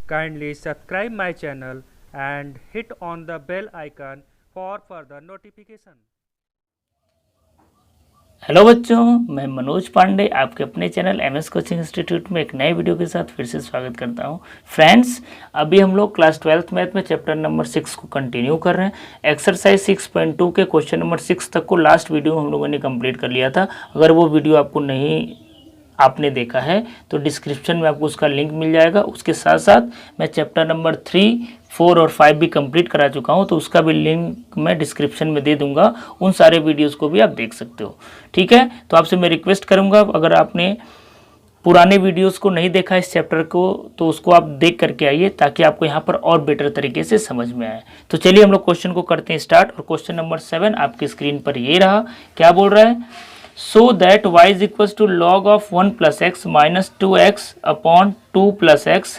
Kindly subscribe my channel and hit on the bell icon for further notification. Hello बच्चों, मैं मनोज पांडे आपके अपने channel MS coaching institute में एक नए वीडियो के साथ फिर से स्वागत करता हूं। फ्रेंड्स, अभी हम लोग क्लास 12th मैथ में चैप्टर नंबर 6 को कंटिन्यू कर रहे हैं। एक्सरसाइज 6.2 के क्वेश्चन नंबर 6 तक को लास्ट वीडियो हम लोगों ने कंप्लीट कर लिया था। अगर वो वीडियो आपने देखा है तो डिस्क्रिप्शन में आपको उसका लिंक मिल जाएगा। उसके साथ साथ मैं चैप्टर नंबर 3, 4 और 5 भी कंप्लीट करा चुका हूं, तो उसका भी लिंक मैं डिस्क्रिप्शन में दे दूंगा। उन सारे वीडियोस को भी आप देख सकते हो। ठीक है, तो आपसे मैं रिक्वेस्ट करूंगा, अगर आपने पुराने वीडियोस को नहीं देखा इस चैप्टर को तो उसको आप देख करके आइए, ताकि आपको यहाँ पर और बेटर तरीके से समझ में आए। तो चलिए हम लोग क्वेश्चन को करते हैं स्टार्ट। और क्वेश्चन नंबर 7 आपकी स्क्रीन पर ये रहा। क्या बोल रहा है? so that y is equals to log of 1 plus x minus 2x upon 2 plus x,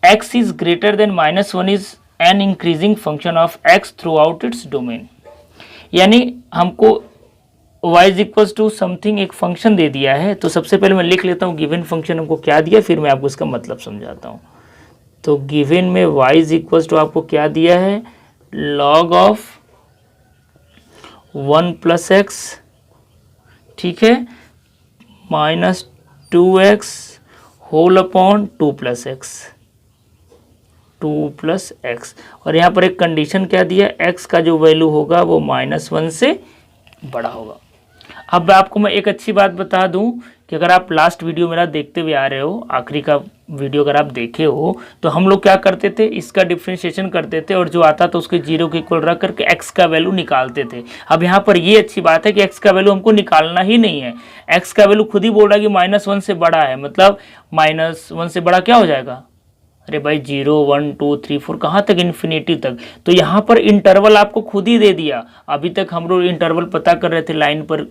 x is greater than minus 1 is an increasing function of x throughout its domain। यानी हमको y is equals to something एक function दे दिया है। तो सबसे पहले मैं लिख लेता हूँ गिवन फंक्शन हमको क्या दिया, फिर मैं आपको इसका मतलब समझाता हूँ। तो गिवन में y is equals to आपको क्या दिया है, log of 1 plus x, ठीक है, minus 2x whole upon 2 plus x. और यहाँ पर एक कंडीशन क्या दिया, x का जो वैल्यू होगा वो -1 से बड़ा होगा। अब आपको मैं एक अच्छी बात बता दूं कि अगर आप लास्ट वीडियो मेरा देखते हुए आ रहे हो, आखिरी का वीडियो अगर आप देखे हो, तो हम लोग क्या करते थे, इसका डिफ्रेंशिएशन करते थे और जो आता था उसके 0 के इक्वल रख करके x का वैल्यू निकालते थे। अब यहाँ पर ये अच्छी बात है कि x का वैल्यू हमको निकालना ही नहीं है। x का वैल्यू खुद ही बोल रहा है कि -1 से बड़ा है, मतलब -1 से बड़ा क्या हो जाएगा, अरे भाई 0, 1, 2, 3, 4 कहाँ तक, इन्फिनिटी तक। तो यहाँ पर इंटरवल आपको खुद ही दे दिया। अभी तक हम लोग इंटरवल पता कर रहे थे लाइन पर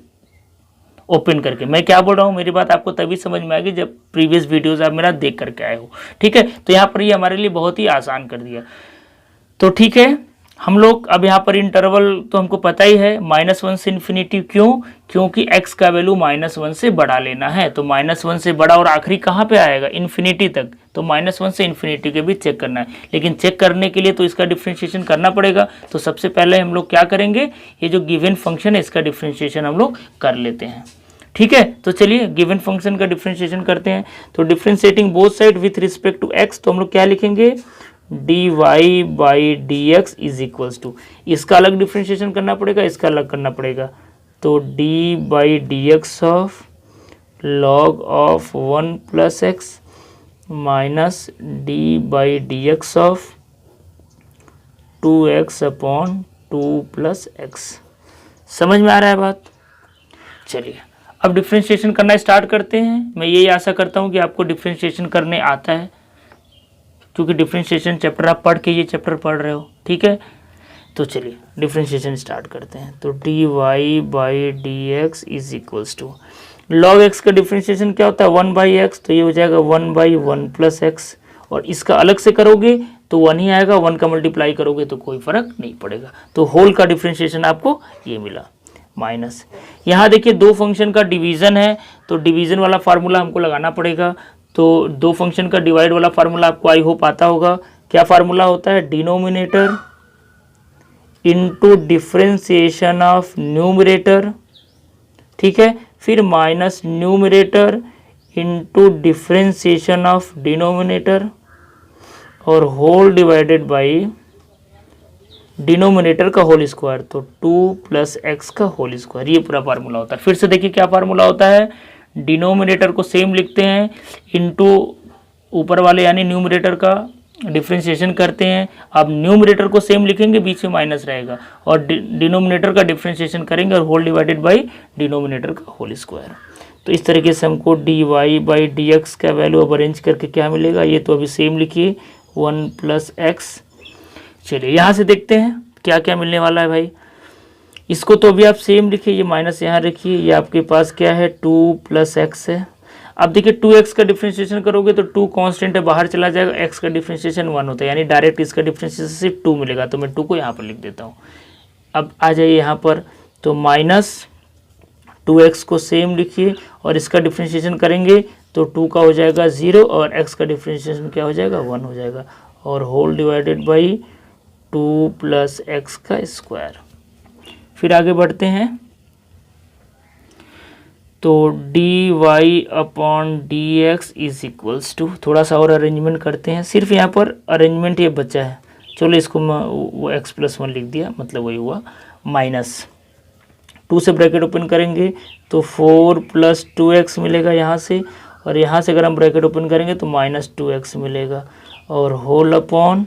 ओपन करके। मैं क्या बोल रहा हूँ, मेरी बात आपको तभी समझ में आएगी जब प्रीवियस वीडियोस आप मेरा देख करके आए हो। ठीक है, तो यहाँ पर ये हमारे लिए बहुत ही आसान कर दिया। तो ठीक है, हम लोग अब यहाँ पर इंटरवल तो हमको पता ही है, -1 से इन्फिनिटी। क्यों? क्योंकि x का वैल्यू -1 से बढ़ा लेना है। तो -1 से बड़ा और आखिरी कहाँ पे आएगा, इन्फिनिटी तक। तो -1 से इन्फिनिटी के भी चेक करना है, लेकिन चेक करने के लिए तो इसका डिफ्रेंशिएशन करना पड़ेगा। तो सबसे पहले हम लोग क्या करेंगे, ये जो गिवन फंक्शन है इसका डिफ्रेंशिएशन हम लोग कर लेते हैं। ठीक है, तो चलिए गिवन फंक्शन का डिफ्रेंशिएशन करते हैं। तो differentiating both side with respect to x, तो हम लोग क्या लिखेंगे, dy by dx is equals to, इसका अलग डिफ्रेंशिएशन करना पड़ेगा, इसका अलग करना पड़ेगा। तो d by dx of log of 1 plus x minus d by dx of 2x upon 2 plus x. समझ में आ रहा है बात? चलिए अब डिफ्रेंशिएशन करना स्टार्ट करते हैं। मैं यही आशा करता हूँ कि आपको डिफ्रेंशिएशन करने आता है, क्योंकि डिफ्रेंशिएशन चैप्टर आप पढ़ के ये चैप्टर पढ़ रहे हो। ठीक है, तो चलिए डिफ्रेंशिएशन स्टार्ट करते हैं। तो dy by dx is equals to log x का डिफ्रेंशिएशन क्या होता है, 1/x, तो ये हो जाएगा 1/1 प्लस एक्स। और इसका अलग से करोगे तो 1 ही आएगा, 1 का मल्टीप्लाई करोगे तो कोई फर्क नहीं पड़ेगा। तो होल का डिफ्रेंशिएशन आपको ये मिला माइनस। यहाँ देखिए दो फंक्शन का डिवीज़न है, तो डिवीज़न वाला फार्मूला हमको लगाना पड़ेगा। तो दो फंक्शन का डिवाइड वाला फार्मूला आपको आई होप आता होगा। क्या फार्मूला होता है, denominator into differentiation of numerator, ठीक है, फिर minus numerator into differentiation of denominator और होल डिवाइडेड बाई डिनोमिनेटर का होल स्क्वायर, तो 2 प्लस एक्स का होल स्क्वायर। ये पूरा फार्मूला होता है। फिर से देखिए क्या फार्मूला होता है, डिनोमिनेटर को सेम लिखते हैं, इनटू ऊपर वाले यानी न्यूमरेटर का डिफ्रेंशिएशन करते हैं। अब न्यूमरेटर को सेम लिखेंगे, बीच में माइनस रहेगा, और डिनोमिनेटर का डिफ्रेंशिएशन करेंगे और होल डिवाइडेड बाई डिनोमिनेटर का होल स्क्वायर। तो इस तरीके से हमको dy बाई dx का वैल्यू अब अरेंज करके क्या मिलेगा, ये तो अभी सेम लिखिए, 1 प्लस एक्स। चलिए यहाँ से देखते हैं क्या क्या मिलने वाला है भाई। इसको तो अभी आप सेम लिखिए, ये माइनस यहाँ रखिए, ये आपके पास क्या है, 2 प्लस एक्स है। अब देखिए 2x का डिफ्रेंशिएशन करोगे तो 2 कांस्टेंट है, बाहर चला जाएगा, x का डिफ्रेंशिएशन 1 होता है, यानी डायरेक्ट इसका डिफ्रेंशिएशन सिर्फ 2 मिलेगा। तो मैं 2 को यहाँ पर लिख देता हूँ। अब आ जाइए यहाँ पर, तो माइनस 2x को सेम लिखिए और इसका डिफ्रेंशिएशन करेंगे तो 2 का हो जाएगा 0 और x का डिफ्रेंशिएशन क्या हो जाएगा 1 हो जाएगा, और whole divided by 2 plus x का स्क्वायर। फिर आगे बढ़ते हैं, तो d y upon d x is equals to, थोड़ा सा और अरेंजमेंट करते हैं, सिर्फ यहाँ पर अरेंजमेंट ये बचा है, चलो इसको वो एक्स प्लस 1 लिख दिया, मतलब वही हुआ, माइनस 2 से ब्रैकेट ओपन करेंगे तो 4 प्लस 2x मिलेगा यहाँ से, और यहाँ से अगर हम ब्रैकेट ओपन करेंगे तो माइनस 2x मिलेगा, और होल अपॉन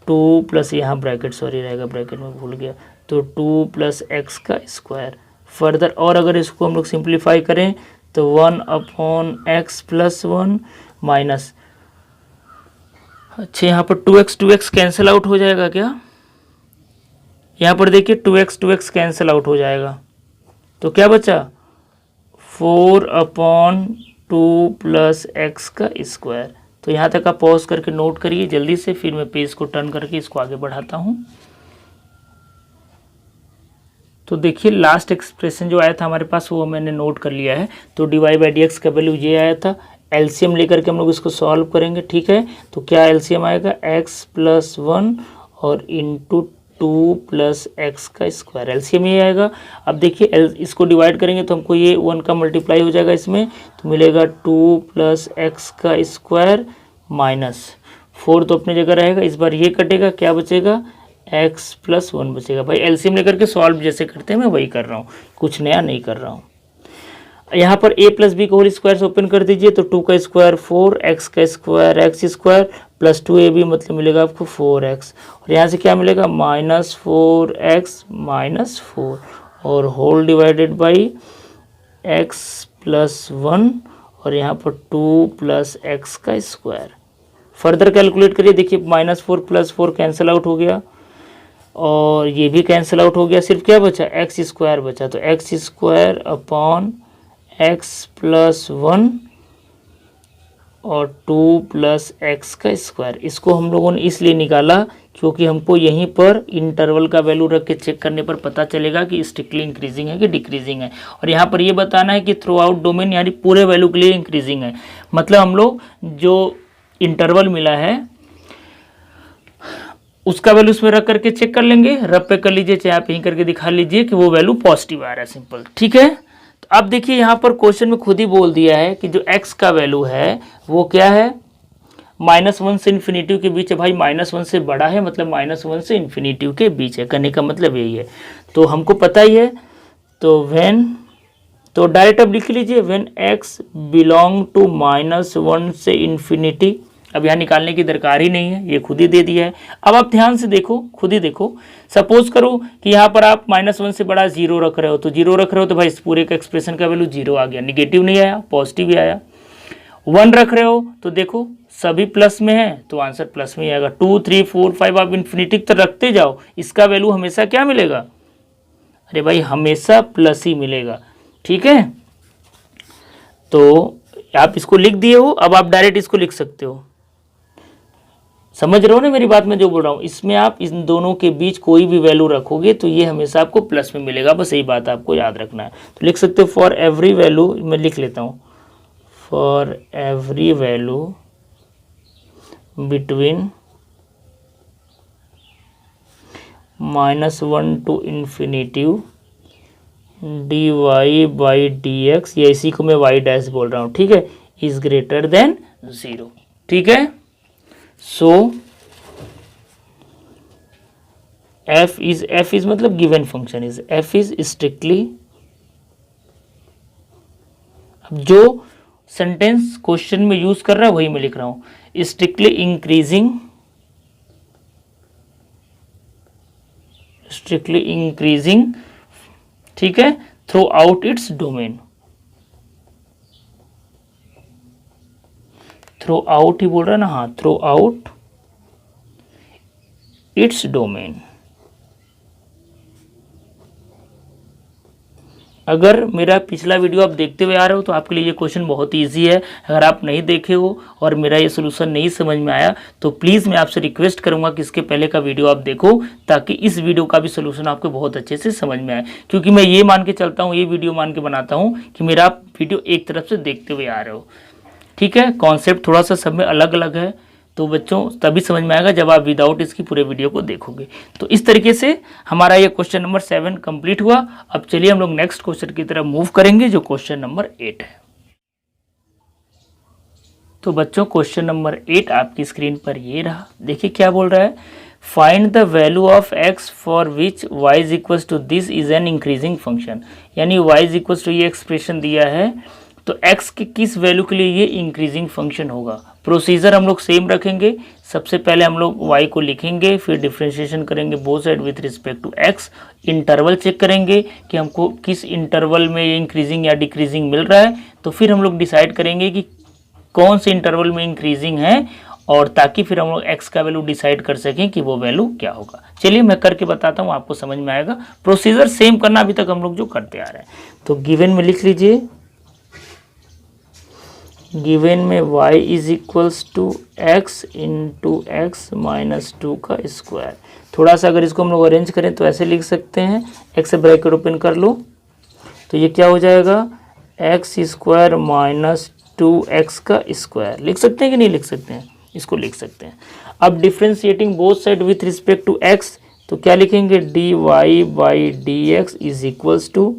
2 प्लस यहाँ ब्रैकेट सॉरी रहेगा, ब्रैकेट में भूल गया, तो 2 प्लस एक्स का स्क्वायर। फर्दर और अगर इसको हम लोग सिंप्लीफाई करें तो 1 अपॉन एक्स प्लस 1 माइनस, अच्छा यहाँ पर 2x कैंसिल आउट हो जाएगा क्या, यहाँ पर देखिए 2x कैंसिल आउट हो जाएगा, तो क्या बचा 4 अपॉन 2 प्लस एक्स का स्क्वायर। तो यहाँ तक आप पॉज करके नोट करिए जल्दी से, फिर मैं पेज को टर्न करके इसको आगे बढ़ाता हूँ। तो देखिए लास्ट एक्सप्रेशन जो आया था हमारे पास वो मैंने नोट कर लिया है, तो dy बाई डी एक्स का वैल्यू ये आया था, एलसीएम लेकर के हम लोग इसको सॉल्व करेंगे, ठीक है। तो क्या एलसीएम आएगा x प्लस 1 और इंटू 2 प्लस एक्स का स्क्वायर, एलसीएम ये आएगा। अब देखिए इसको डिवाइड करेंगे तो हमको ये 1 का मल्टीप्लाई हो जाएगा इसमें, तो मिलेगा 2 प्लस एक्स का स्क्वायर माइनस 4 तो अपनी जगह रहेगा, इस बार ये कटेगा, क्या बचेगा x प्लस 1 बचेगा। भाई एलसीएम लेकर के सॉल्व जैसे करते हैं मैं वही कर रहा हूँ, कुछ नया नहीं कर रहा हूँ। यहाँ पर a प्लस बी का होल स्क्वायर से ओपन कर दीजिए, तो 2 का स्क्वायर 4, x का square x square plus 2ab मतलब मिलेगा आपको 4x, और यहाँ से क्या मिलेगा माइनस 4x माइनस 4, और whole divided by x plus 1 और यहाँ पर 2 प्लस एक्स का स्क्वायर। फर्दर कैलकुलेट करिए, देखिए माइनस 4 प्लस 4 कैंसिल आउट हो गया, और ये भी कैंसिल आउट हो गया, सिर्फ क्या बचा एक्स स्क्वायर बचा, तो x square upon x plus 1 और 2 प्लस एक्स का स्क्वायर। इसको हम लोगों ने इसलिए निकाला क्योंकि हमको यहीं पर इंटरवल का वैल्यू रख के चेक करने पर पता चलेगा कि स्ट्रिक्टली इंक्रीजिंग है कि डिक्रीजिंग है, और यहाँ पर ये बताना है कि थ्रू आउट डोमेन यानी पूरे वैल्यू के लिए इंक्रीजिंग है। मतलब हम लोग जो इंटरवल मिला है उसका वैल्यू उसमें रख करके चेक कर लेंगे, रब पे कर लीजिए, चाहे आप यहीं करके दिखा लीजिए कि वो वैल्यू पॉजिटिव आ रहा है, सिंपल, ठीक है। तो अब देखिए यहाँ पर क्वेश्चन में खुद ही बोल दिया है कि जो x का वैल्यू है वो क्या है, -1 से इन्फिनिटी के बीच है। भाई -1 से बड़ा है मतलब -1 से इन्फिनिटी के बीच है, कहने का मतलब यही है, तो हमको पता ही है। तो व्हेन, तो डायरेक्ट अब लिख लीजिए व्हेन x बिलोंग टू -1 से इन्फिनिटी। अब यहाँ निकालने की दरकार ही नहीं है, ये खुद ही दे दिया है। अब आप ध्यान से देखो, खुद ही देखो, सपोज करो कि यहाँ पर आप -1 से बड़ा 0 रख रहे हो, तो 0 रख रहे हो तो भाई इस पूरे का एक्सप्रेशन का वैल्यू 0 आ गया, निगेटिव नहीं आया, पॉजिटिव ही आया। 1 रख रहे हो तो देखो सभी प्लस में है तो आंसर प्लस में ही आएगा। 2, 3, 4, 5 आप इन्फिनिटी तक रखते जाओ, इसका वैल्यू हमेशा क्या मिलेगा, अरे भाई हमेशा प्लस ही मिलेगा, ठीक है। तो आप इसको लिख दिए हो, अब आप डायरेक्ट इसको लिख सकते हो, समझ रहे हो ना मेरी बात में जो बोल रहा हूँ। इसमें आप इन दोनों के बीच कोई भी वैल्यू रखोगे तो ये हमेशा आपको प्लस में मिलेगा, बस यही बात आपको याद रखना है। तो लिख सकते हो फॉर एवरी वैल्यू, मैं लिख लेता हूँ, for every value between -1 to infinity d y by d x, या इसी को मैं वाई डैश बोल रहा हूँ, ठीक है, इज ग्रेटर देन 0, ठीक है। सो f इज मतलब given function is, f is strictly, अब जो सेंटेंस क्वेश्चन में यूज कर रहा है वही मैं लिख रहा हूं, स्ट्रिक्टली इंक्रीजिंग, ठीक है, throughout its domain, throughout ही बोल रहा है ना, हाँ, थ्रू आउट इट्स डोमेन। अगर मेरा पिछला वीडियो आप देखते हुए आ रहे हो तो आपके लिए ये क्वेश्चन बहुत इजी है। अगर आप नहीं देखे हो और मेरा ये सोल्यूशन नहीं समझ में आया तो प्लीज़ मैं आपसे रिक्वेस्ट करूंगा कि इसके पहले का वीडियो आप देखो, ताकि इस वीडियो का भी सोल्यूशन आपको बहुत अच्छे से समझ में आए। क्योंकि मैं ये मान के चलता हूँ, ये वीडियो मान के बनाता हूँ कि मेरा आप वीडियो एक तरफ से देखते हुए आ रहे हो। ठीक है, कॉन्सेप्ट थोड़ा सा सब में अलग अलग है, तो बच्चों तभी समझ में आएगा जब आप विदाउट इसकी पूरे वीडियो को देखोगे। तो इस तरीके से हमारा ये क्वेश्चन नंबर 7 कंप्लीट हुआ। अब चलिए हम लोग नेक्स्ट क्वेश्चन की तरफ मूव करेंगे जो क्वेश्चन नंबर 8 है। तो बच्चों क्वेश्चन नंबर 8 आपकी स्क्रीन पर ये रहा। देखिए क्या बोल रहा है, find the value of x for which y is equal to this is an increasing function. यानी y इज इक्वल टू ये एक्सप्रेशन दिया है, तो x के किस वैल्यू के लिए ये इंक्रीजिंग फंक्शन होगा। प्रोसीजर हम लोग सेम रखेंगे। सबसे पहले हम लोग y को लिखेंगे, फिर डिफ्रेंशिएशन करेंगे both side with respect to x। Interval check करेंगे कि हमको किस इंटरवल में ये इंक्रीजिंग या डिक्रीजिंग मिल रहा है, तो फिर हम लोग डिसाइड करेंगे कि कौन से इंटरवल में इंक्रीजिंग है, और ताकि फिर हम लोग x का वैल्यू डिसाइड कर सकें कि वो वैल्यू क्या होगा। चलिए मैं करके बताता हूँ, आपको समझ में आएगा। प्रोसीजर सेम करना अभी तक हम लोग जो करते आ रहे हैं। तो गिवन में लिख लीजिए, गिवन में y is equals to x into x minus 2 का स्क्वायर। थोड़ा सा अगर इसको हम लोग अरेंज करें तो ऐसे लिख सकते हैं, x से ब्रैकेट ओपन कर लो तो ये क्या हो जाएगा, x स्क्वायर माइनस 2x का स्क्वायर। लिख सकते हैं कि नहीं लिख सकते हैं, इसको लिख सकते हैं। अब differentiating both side with respect to x, तो क्या लिखेंगे, dy by d x is equals to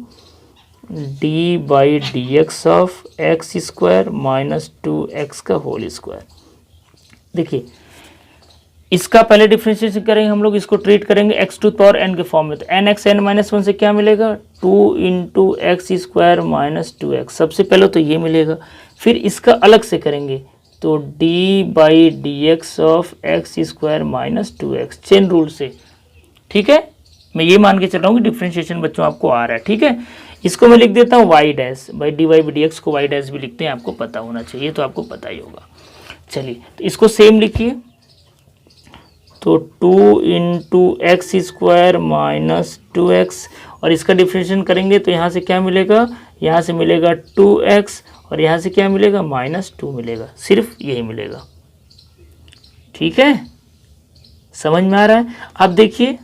d by d x of x square minus 2x का होल स्क्वायर। देखिए इसका पहले डिफ्रेंशिएशन करेंगे हम लोग, इसको ट्रीट करेंगे x टू पावर n के फॉर्म में। तो एन एक्स एन माइनस 1 से क्या मिलेगा, 2 into x square minus 2x। सबसे पहले तो ये मिलेगा, फिर इसका अलग से करेंगे तो d by d x of x square minus 2x, chain rule से। ठीक है, मैं ये मान के चल रहा हूँ कि डिफ्रेंशिएशन बच्चों आपको आ रहा है। ठीक है, इसको मैं लिख देता हूँ y dash by d y by d x को y डैश भी लिखते हैं, आपको पता होना चाहिए, तो आपको पता ही होगा। चलिए तो इसको सेम लिखिए, तो 2 into x square minus 2x, और इसका डिफ्रेंशिएशन करेंगे तो यहाँ से क्या मिलेगा, यहाँ से मिलेगा 2x, और यहाँ से क्या मिलेगा, माइनस 2 मिलेगा, सिर्फ यही मिलेगा। ठीक है, समझ में आ रहा है। अब देखिए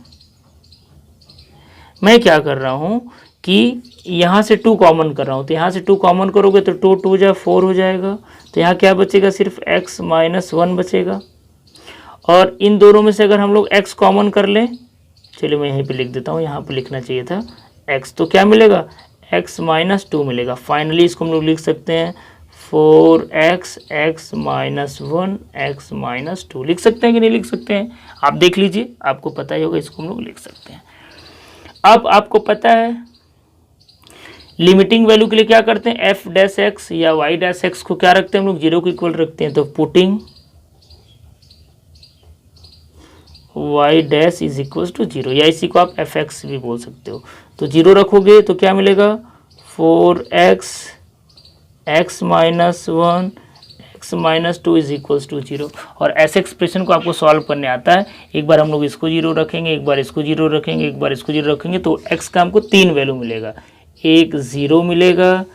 मैं क्या कर रहा हूँ कि यहाँ से 2 कॉमन कर रहा हूँ, तो यहाँ से 2 कॉमन करोगे तो 2 2 जा 4 हो जाएगा, तो यहाँ क्या बचेगा, सिर्फ x माइनस 1 बचेगा। और इन दोनों में से अगर हम लोग x कॉमन कर लें, चलिए मैं यहीं पे लिख देता हूँ, यहाँ पे लिखना चाहिए था x, तो क्या मिलेगा, x माइनस 2 मिलेगा। फाइनली इसको हम लोग लिख सकते हैं 4x x minus 1 x minus 2। लिख सकते हैं कि नहीं लिख सकते हैं, आप देख लीजिए, आपको पता ही होगा, इसको हम लोग लिख सकते हैं। अब आपको पता है लिमिटिंग वैल्यू के लिए क्या करते हैं, f डैश x या y डैश x को क्या रखते हैं हम लोग, 0 को इक्वल रखते हैं। तो putting y dash is equal to 0, या इसी को आप fx भी बोल सकते हो। तो 0 रखोगे तो क्या मिलेगा, 4x x minus 1 x minus 2 is equal to 0। और ऐसे एक्सप्रेशन को आपको सॉल्व करने आता है। एक बार हम लोग इसको 0 रखेंगे, एक बार इसको 0 रखेंगे, एक बार इसको 0 रखेंगे, तो x का हमको 3 वैल्यू मिलेगा, एक 0 मिलेगा,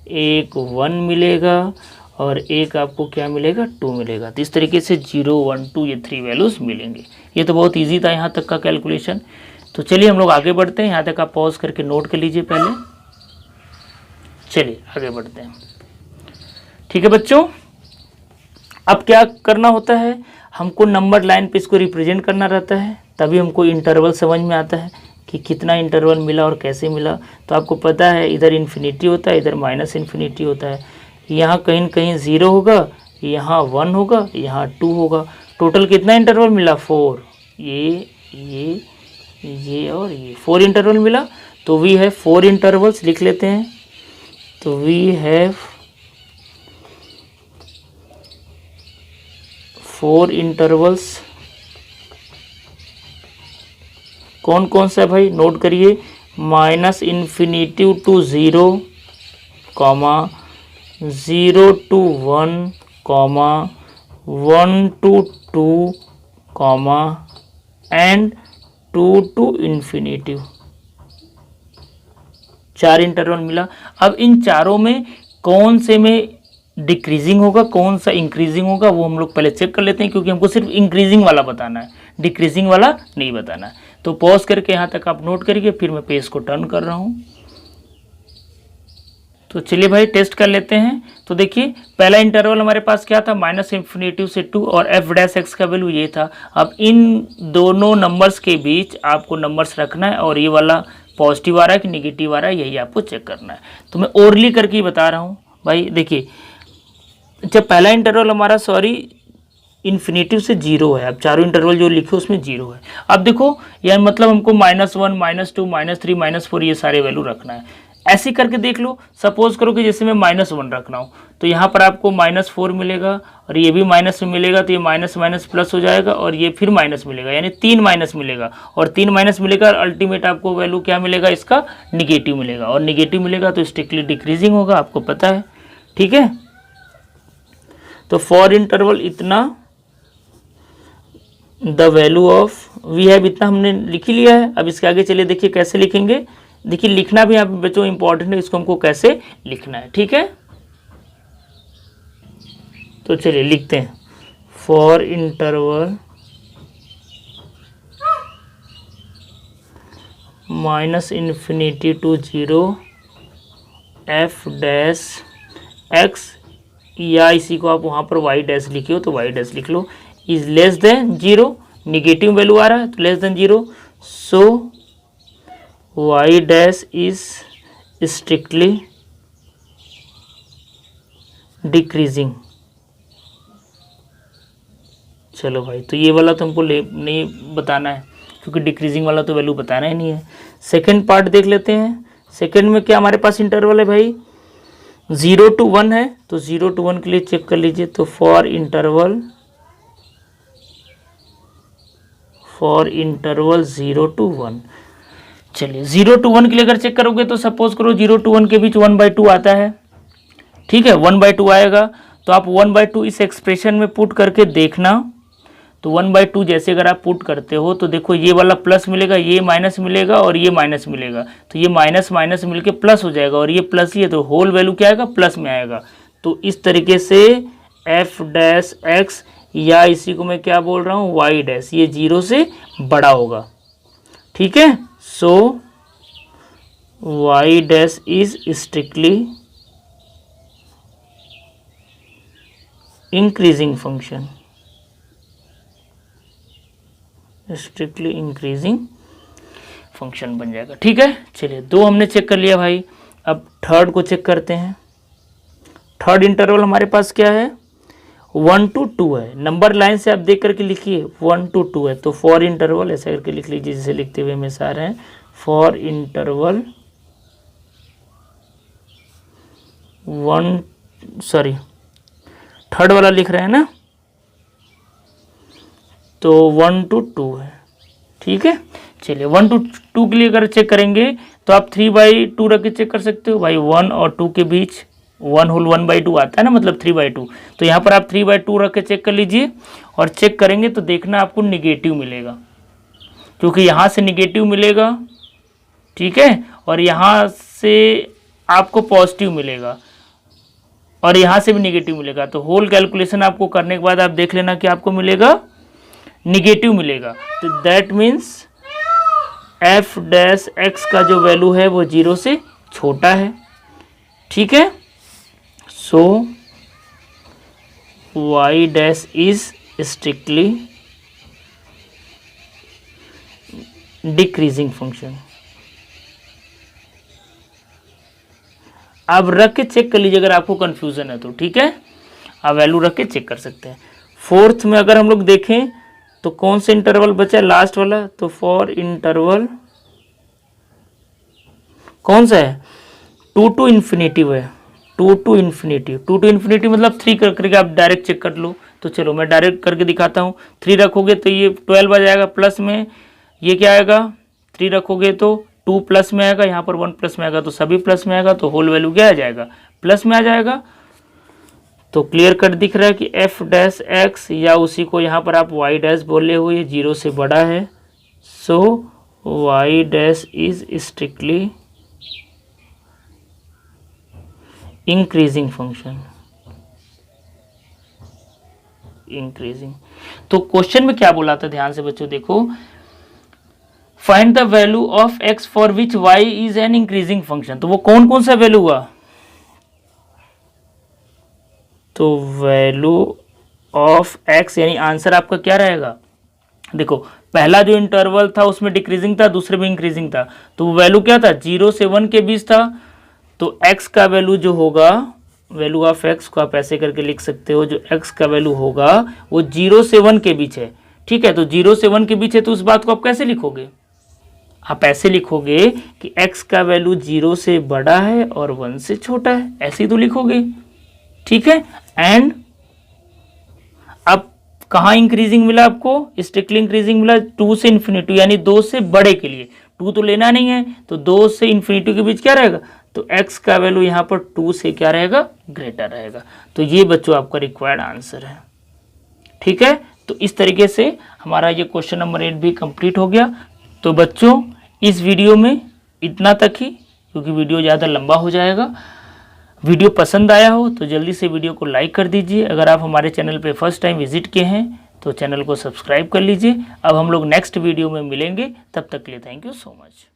एक 1 मिलेगा, और एक आपको क्या मिलेगा, 2 मिलेगा। तो इस तरीके से 0 1 2 ये 3 वैल्यूज मिलेंगे। ये तो बहुत इजी था यहाँ तक का कैलकुलेशन। तो चलिए हम लोग आगे बढ़ते हैं, यहाँ तक आप पॉज करके नोट कर लीजिए पहले। चलिए आगे बढ़ते हैं। ठीक है बच्चों, अब क्या करना होता है, हमको नंबर लाइन पे इसको रिप्रेजेंट करना रहता है, तभी हमको इंटरवल समझ में आता है कि कितना इंटरवल मिला और कैसे मिला। तो आपको पता है इधर इन्फिनिटी होता है, इधर माइनस इन्फिनिटी होता है, यहाँ कहीं कहीं 0 होगा, यहाँ 1 होगा, यहाँ 2 होगा। टोटल कितना इंटरवल मिला, 4, ये और ये 4 इंटरवल मिला। तो वी हैव 4 इंटरवल्स, लिख लेते हैं। तो वी हैव 4 इंटरवल्स। कौन कौन सा है भाई, नोट करिए, minus infinity to 0, 0 to 1, 1 to 2, and 2 to infinity. 4 interval मिला। अब इन चारों में कौन से में डिक्रीजिंग होगा, कौन सा इंक्रीजिंग होगा, वो हम लोग पहले चेक कर लेते हैं, क्योंकि हमको सिर्फ इंक्रीजिंग वाला बताना है, डिक्रीजिंग वाला नहीं बताना है। तो पॉज करके यहाँ तक आप नोट करिए, फिर मैं पेज को टर्न कर रहा हूँ। तो चलिए भाई टेस्ट कर लेते हैं। तो देखिए पहला इंटरवल हमारे पास क्या था, -∞ से 2 और f डैश x का वैल्यू ये था। अब इन दोनों नंबर्स के बीच आपको नंबर्स रखना है और ये वाला पॉजिटिव आ रहा है कि निगेटिव आ रहा है यही आपको चेक करना है। तो मैं ओरली करके ही बता रहा हूँ भाई। देखिए जब पहला इंटरवल हमारा इन्फिनेटिव से 0 है, अब चारों इंटरवल जो लिखे उसमें 0 है। अब देखो यार मतलब हमको -1 -2 -3 -4 ये सारे वैल्यू रखना है। ऐसे करके देख लो, सपोज करो कि जैसे मैं -1 रखना हो तो यहाँ पर आपको -4 मिलेगा और ये भी माइनस में मिलेगा, तो ये माइनस माइनस प्लस हो जाएगा और ये फिर माइनस मिलेगा, यानी 3 माइनस मिलेगा और 3 माइनस मिलेगा और अल्टीमेट आपको वैल्यू क्या मिलेगा, इसका निगेटिव मिलेगा। और निगेटिव मिलेगा तो स्ट्रिक्टली डिक्रीजिंग होगा, आपको पता है, ठीक है। तो फॉर इंटरवल इतना the value of we have, इतना हमने लिख ही लिया है। अब इसके आगे चलिए देखिए कैसे लिखेंगे। देखिए लिखना भी यहाँ पे बच्चों इंपॉर्टेंट है, इसको हमको कैसे लिखना है, ठीक है। तो चलिए लिखते हैं, for interval -∞ to 0 f dash x, या इसी को आप वहाँ पर y डैश लिखे हो तो y डैश लिख लो, is less than 0, negative value आ रहा है तो less than 0, so y dash is strictly decreasing. चलो भाई, तो ये वाला तो हमको नहीं बताना है क्योंकि डिक्रीजिंग वाला तो वैल्यू बताना ही नहीं है। सेकंड पार्ट देख लेते हैं। सेकंड में क्या हमारे पास इंटरवल है भाई, 0 to 1 है, तो 0 to 1 के लिए चेक कर लीजिए। तो फॉर इंटरवल 0 to 1, चलिए 0 to 1 के लिए अगर चेक करोगे तो सपोज करो 0 to 1 के बीच 1/2 आता है, ठीक है, 1/2 आएगा तो आप 1/2 इस एक्सप्रेशन में पुट करके देखना। तो 1/2 जैसे अगर आप पुट करते हो तो देखो ये वाला प्लस मिलेगा, ये माइनस मिलेगा और ये माइनस मिलेगा, तो ये माइनस माइनस मिलके प्लस हो जाएगा और ये प्लस ही है तो होल वैल्यू क्या आएगा, प्लस में आएगा। तो इस तरीके से f डैश x, या इसी को मैं क्या बोल रहा हूँ y डैश, ये 0 से बड़ा होगा, ठीक है। सो y dash is strictly increasing function, strictly increasing function बन जाएगा, ठीक है। चलिए 2 हमने चेक कर लिया भाई, अब थर्ड को चेक करते हैं। थर्ड इंटरवल हमारे पास क्या है, 1 to 2 है। नंबर लाइन से आप देख करके लिखिए 1 to 2 है, तो फॉर इंटरवल ऐसा करके लिख लीजिए जिसे लिखते हुए हमेशा आ रहे हैं, फॉर इंटरवल थर्ड वाला लिख रहे हैं ना, तो 1 to 2 है, ठीक है। चलिए 1 to 2 के लिए अगर चेक करेंगे तो आप 3/2 रख के चेक कर सकते हो भाई। 1 और 2 के बीच 1 होल 1/2 आता है ना, मतलब 3/2, तो यहाँ पर आप 3/2 रख के चेक कर लीजिए और चेक करेंगे तो देखना आपको निगेटिव मिलेगा, क्योंकि यहाँ से निगेटिव मिलेगा, ठीक है, और यहाँ से आपको पॉजिटिव मिलेगा और यहाँ से भी निगेटिव मिलेगा। तो होल कैलकुलेशन आपको करने के बाद आप देख लेना कि आपको मिलेगा निगेटिव मिलेगा। तो that means f dash x का जो वैल्यू है वो 0 से छोटा है, ठीक है। सो y dash is strictly decreasing function. आप रख के चेक कर लीजिए अगर आपको कंफ्यूजन है तो, ठीक है, आप वैल्यू रख के चेक कर सकते हैं। फोर्थ में अगर हम लोग देखें तो कौन सा इंटरवल बचा, लास्ट वाला, तो फॉर इंटरवल कौन सा है, 2 to इन्फिनिटिव है, 2 to इन्फिनिटी मतलब 3 करके आप डायरेक्ट चेक कर लो। तो चलो मैं डायरेक्ट करके दिखाता हूँ। 3 रखोगे तो ये 12 आ जाएगा, प्लस में ये क्या आएगा, 3 रखोगे तो 2 प्लस में आएगा, यहाँ पर 1 प्लस में आएगा, तो सभी प्लस में आएगा, तो होल वैल्यू क्या आ जाएगा, प्लस में आ जाएगा। तो क्लियर कट दिख रहा है कि f डैश x, या उसी को यहाँ पर आप y डैश बोले हुए 0 से बड़ा है, सो y dash is strictly increasing function, increasing. तो क्वेश्चन में क्या बोला था, ध्यान से बच्चों देखो, find the value of x for which y is an increasing function. तो वो कौन कौन सा वैल्यू हुआ, तो वैल्यू ऑफ x यानी आंसर आपका क्या रहेगा, देखो पहला जो इंटरवल था उसमें डिक्रीजिंग था, दूसरे में इंक्रीजिंग था, तो वैल्यू क्या था 0 से 1 के बीच था। तो x का वैल्यू जो होगा, वैल्यू ऑफ x को आप ऐसे करके लिख सकते हो, जो x का वैल्यू होगा वो 0 से 1 के बीच है। ठीक है, तो 0 से 1 के बीच है तो उस बात को आप कैसे लिखोगे, आप ऐसे लिखोगे कि x का वैल्यू 0 से बड़ा है और 1 से छोटा है, ऐसे ही तो लिखोगे। ठीक है, एंड अब कहाँ इंक्रीजिंग मिला आपको, स्ट्रिक्टली इंक्रीजिंग मिला 2 से इन्फिनिटी यानी 2 से बड़े के लिए, 2 तो लेना नहीं है, तो 2 से इन्फिनिटी के बीच क्या रहेगा, तो x का वैल्यू यहाँ पर 2 से क्या रहेगा, ग्रेटर रहेगा। तो ये बच्चों आपका रिक्वायर्ड आंसर है। ठीक है, तो इस तरीके से हमारा ये क्वेश्चन नंबर 8 भी कंप्लीट हो गया। तो बच्चों इस वीडियो में इतना तक ही, क्योंकि वीडियो ज़्यादा लंबा हो जाएगा। वीडियो पसंद आया हो तो जल्दी से वीडियो को लाइक कर दीजिए। अगर आप हमारे चैनल पे फर्स्ट टाइम विजिट किए हैं तो चैनल को सब्सक्राइब कर लीजिए। अब हम लोग नेक्स्ट वीडियो में मिलेंगे, तब तक के लिए थैंक यू सो मच।